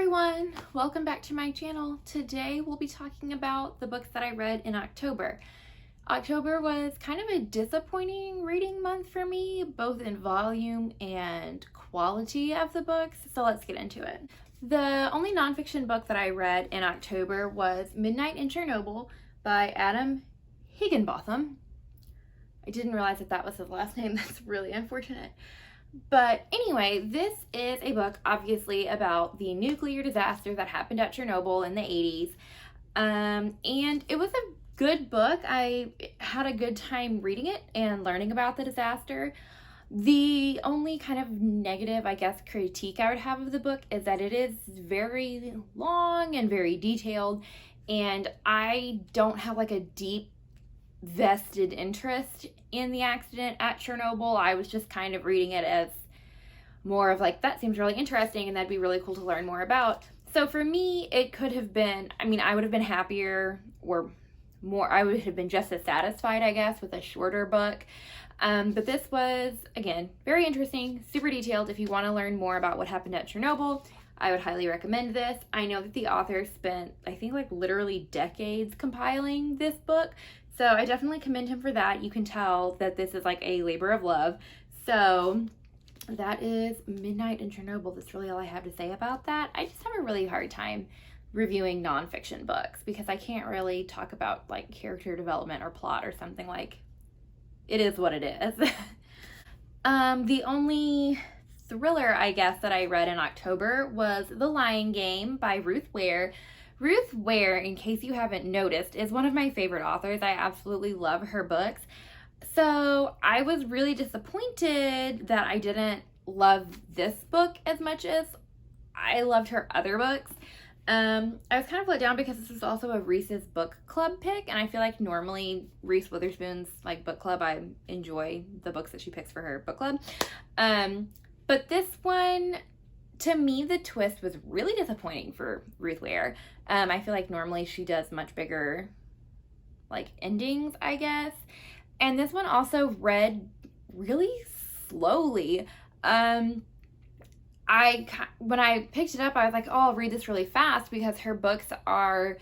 everyone, welcome back to my channel. Today we'll be talking about the books that I read in October. October was kind of a disappointing reading month for me, both in volume and quality of the books, so let's get into it. The only nonfiction book that I read in October was Midnight in Chernobyl by Adam Higginbotham. I didn't realize that was his last name. That's really unfortunate. But anyway, this is a book obviously about the nuclear disaster that happened at Chernobyl in the 80s. And it was a good book. I had a good time reading it and learning about the disaster. The only kind of negative, I guess, critique I would have of the book is that it is very long and very detailed, and I don't have like a deep vested interest in the accident at Chernobyl. I was just kind of reading it as more of like, that seems really interesting and that'd be really cool to learn more about. So for me, it could have been, I would have been happier or more, I would have been just as satisfied, I guess, with a shorter book. But this was, again, very interesting, super detailed. If you want to learn more about what happened at Chernobyl, I would highly recommend this. I know that the author spent, I think, like literally decades compiling this book. So I definitely commend him for that. You can tell that this is like a labor of love. So that is Midnight in Chernobyl. That's really all I have to say about that. I just have a really hard time reviewing nonfiction books because I can't really talk about like character development or plot or something. Like, it is what it is. The only thriller, I guess, that I read in October was The Lying Game by Ruth Ware. Ruth Ware, in case you haven't noticed, is one of my favorite authors. I absolutely love her books. So I was really disappointed that I didn't love this book as much as I loved her other books. I was kind of let down because this is also a Reese's book club pick, and I feel like normally Reese Witherspoon's like book club, I enjoy the books that she picks for her book club. But this one, to me, the twist was really disappointing for Ruth Ware. I feel like normally she does much bigger like endings, I guess. And this one also read really slowly. When I picked it up, I was like, oh, I'll read this really fast because her books are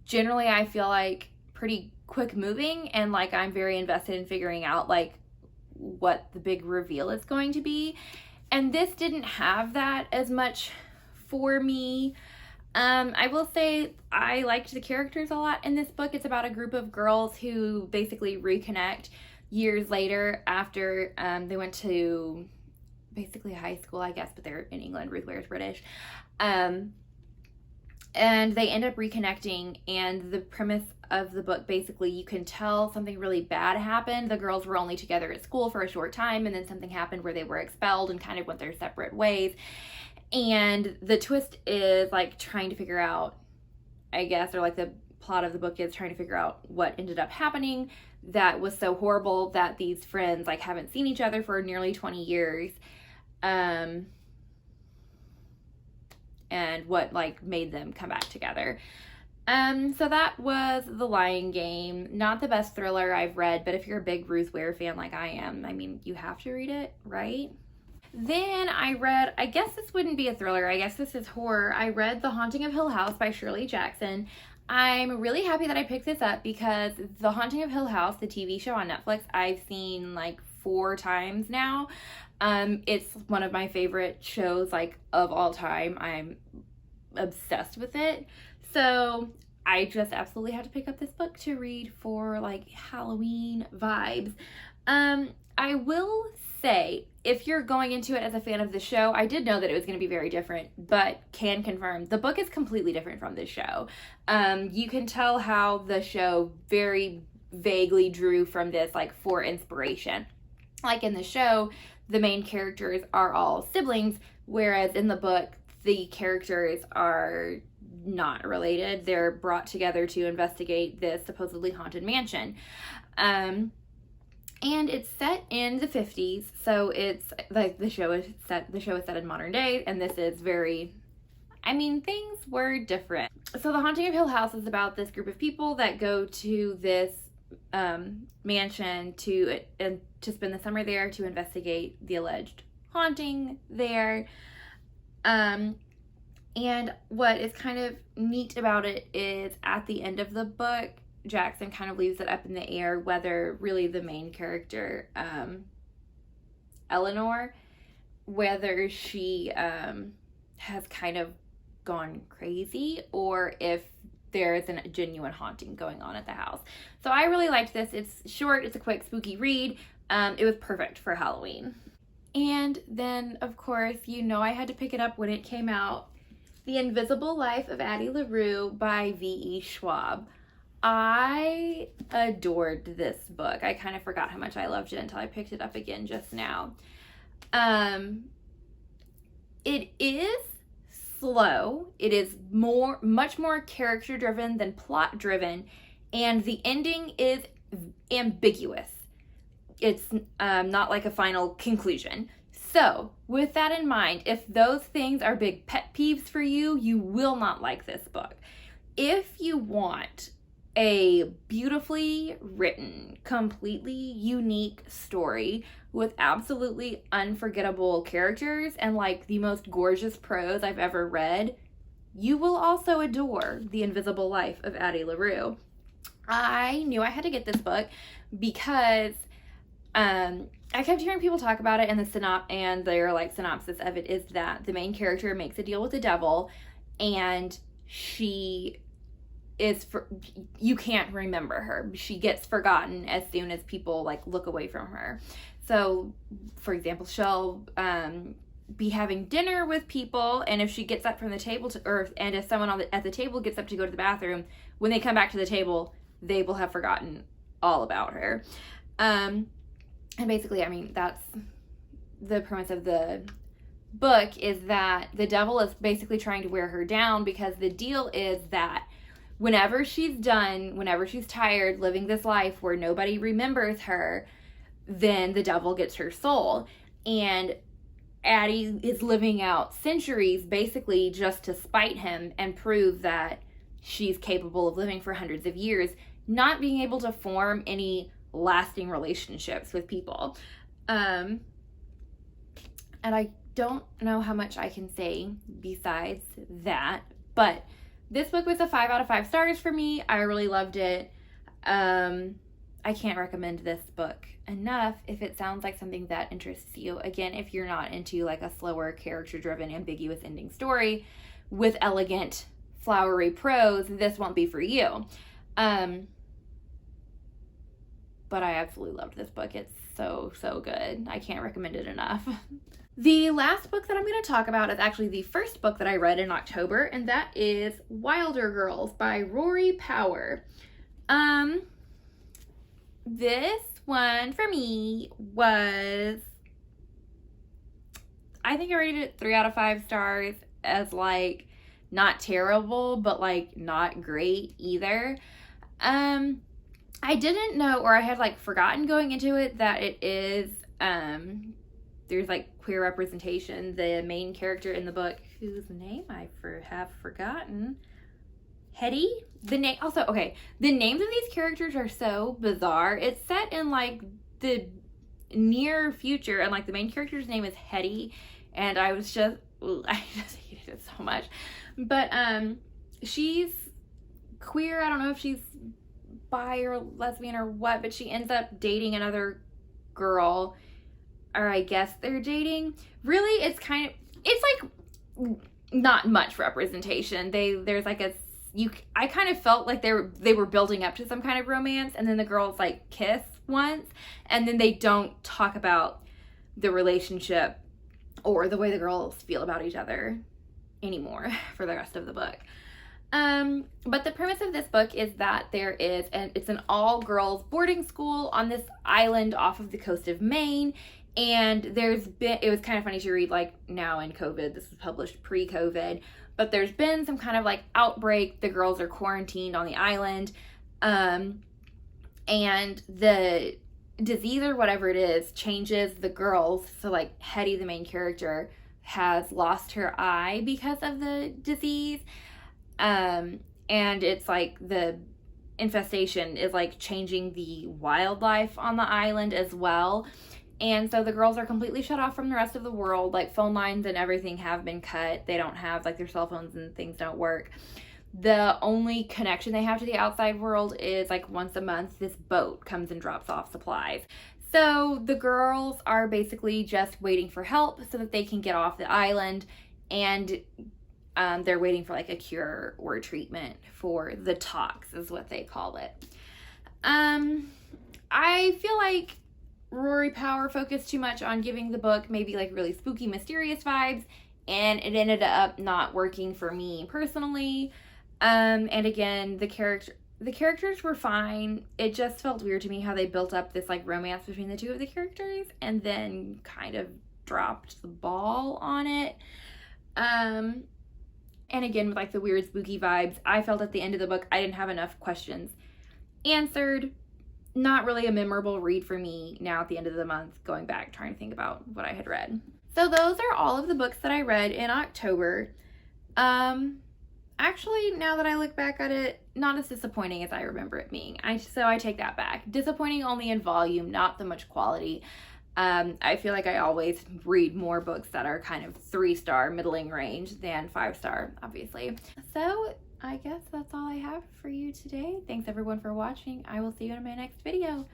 generally, I feel like, pretty quick moving, and like I'm very invested in figuring out like what the big reveal is going to be. And this didn't have that as much for me. I will say I liked the characters a lot in this book. It's about a group of girls who basically reconnect years later after they went to basically high school, I guess, but they're in England. Ruth Ware is British. And they end up reconnecting, and the premise of the book, basically, you can tell something really bad happened. The girls were only together at school for a short time, and then something happened where they were expelled and kind of went their separate ways. And the twist is like trying to figure out, I guess, or like the plot of the book is trying to figure out what ended up happening that was so horrible that these friends like haven't seen each other for nearly 20 years. And what like made them come back together. So that was The Lying Game. Not the best thriller I've read, but if you're a big Ruth Ware fan like I am, you have to read it, right? Then I read, I guess this wouldn't be a thriller, I guess this is horror. I read The Haunting of Hill House by Shirley Jackson. I'm really happy that I picked this up because The Haunting of Hill House, the TV show on Netflix, I've seen like 4 times now. It's one of my favorite shows like of all time. I'm obsessed with it. So I just absolutely had to pick up this book to read for like Halloween vibes. I will say, if you're going into it as a fan of the show, I did know that it was going to be very different, but can confirm the book is completely different from the show. You can tell how the show very vaguely drew from this like for inspiration. Like in the show, the main characters are all siblings, whereas in the book, the characters are not related. They're brought together to investigate this supposedly haunted mansion. And it's set in the 50s, so it's like the show is set in modern day, and this is very, things were different. So The Haunting of Hill House is about this group of people that go to this mansion to spend the summer there to investigate the alleged haunting there. And what is kind of neat about it is at the end of the book, Jackson kind of leaves it up in the air whether really the main character, Eleanor, whether she has kind of gone crazy or if there is a genuine haunting going on at the house. So I really liked this. It's short, it's a quick, spooky read. It was perfect for Halloween. And then, of course, you know I had to pick it up when it came out. The Invisible Life of Addie LaRue by V.E. Schwab. I adored this book. I kind of forgot how much I loved it until I picked it up again just now. It is slow. It is much more character driven than plot driven, and the ending is ambiguous. It's not like a final conclusion. So, with that in mind, if those things are big pet peeves for you, you will not like this book. If you want a beautifully written, completely unique story with absolutely unforgettable characters and like the most gorgeous prose I've ever read, you will also adore The Invisible Life of Addie LaRue. I knew I had to get this book because I kept hearing people talk about it, and their like synopsis of it is that the main character makes a deal with the devil, and she is you can't remember her. She gets forgotten as soon as people like look away from her. So, for example, she'll be having dinner with people, and if she gets up from the table and if someone at the table gets up to go to the bathroom, when they come back to the table, they will have forgotten all about her. And basically, I mean, that's the premise of the book, is that the devil is basically trying to wear her down, because the deal is that whenever she's tired living this life where nobody remembers her, then the devil gets her soul. And Addie is living out centuries basically just to spite him and prove that she's capable of living for hundreds of years, not being able to form any lasting relationships with people. And I don't know how much I can say besides that, but this book was a 5 out of 5 stars for me. I really loved it. I can't recommend this book enough if it sounds like something that interests you. Again, if you're not into like a slower, character-driven, ambiguous ending story with elegant, flowery prose, this won't be for you. But I absolutely loved this book. It's so good. I can't recommend it enough. The last book that I'm going to talk about is actually the first book that I read in October, and that is Wilder Girls by Rory Power. This one for me was, I think I rated it 3 out of 5 stars, as like not terrible, but like not great either. I didn't know, or I had like forgotten going into it, that it is, there's like queer representation. The main character in the book, whose name I have forgotten, Hetty? The names of these characters are so bizarre. It's set in like the near future, and like the main character's name is Hetty, and I just hated it so much. But she's queer. I don't know if she's bi or lesbian or what, but she ends up dating another girl, or I guess they're dating. Really, it's like not much representation. There's like I kind of felt like they were building up to some kind of romance, and then the girls like kiss once, and then they don't talk about the relationship or the way the girls feel about each other anymore for the rest of the book. But the premise of this book is that it's an all-girls boarding school on this island off of the coast of Maine, and it was kind of funny to read like now in COVID. This was published pre-COVID, but there's been some kind of like outbreak. The girls are quarantined on the island, and the disease or whatever it is changes the girls. So like Hetty, the main character, has lost her eye because of the disease. And it's like the infestation is like changing the wildlife on the island as well. And so the girls are completely shut off from the rest of the world. Like, phone lines and everything have been cut. They don't have, like, their cell phones and things don't work. The only connection they have to the outside world is, like, once a month, this boat comes and drops off supplies. So the girls are basically just waiting for help so that they can get off the island, and they're waiting for, like, a cure or a treatment for the tox is what they call it. I feel like Rory Power focused too much on giving the book maybe like really spooky, mysterious vibes, and it ended up not working for me personally. And again, the characters were fine. It just felt weird to me how they built up this like romance between the two of the characters and then kind of dropped the ball on it. And again, with like the weird spooky vibes, I felt at the end of the book I didn't have enough questions answered. Not really a memorable read for me now at the end of the month, going back trying to think about what I had read. So those are all of the books that I read in October. Actually, now that I look back at it, not as disappointing as I remember it being. So I take that back. Disappointing only in volume, not so much quality. I feel like I always read more books that are kind of 3-star middling range than 5-star, obviously. So I guess that's all I have for you today. Thanks everyone for watching. I will see you in my next video.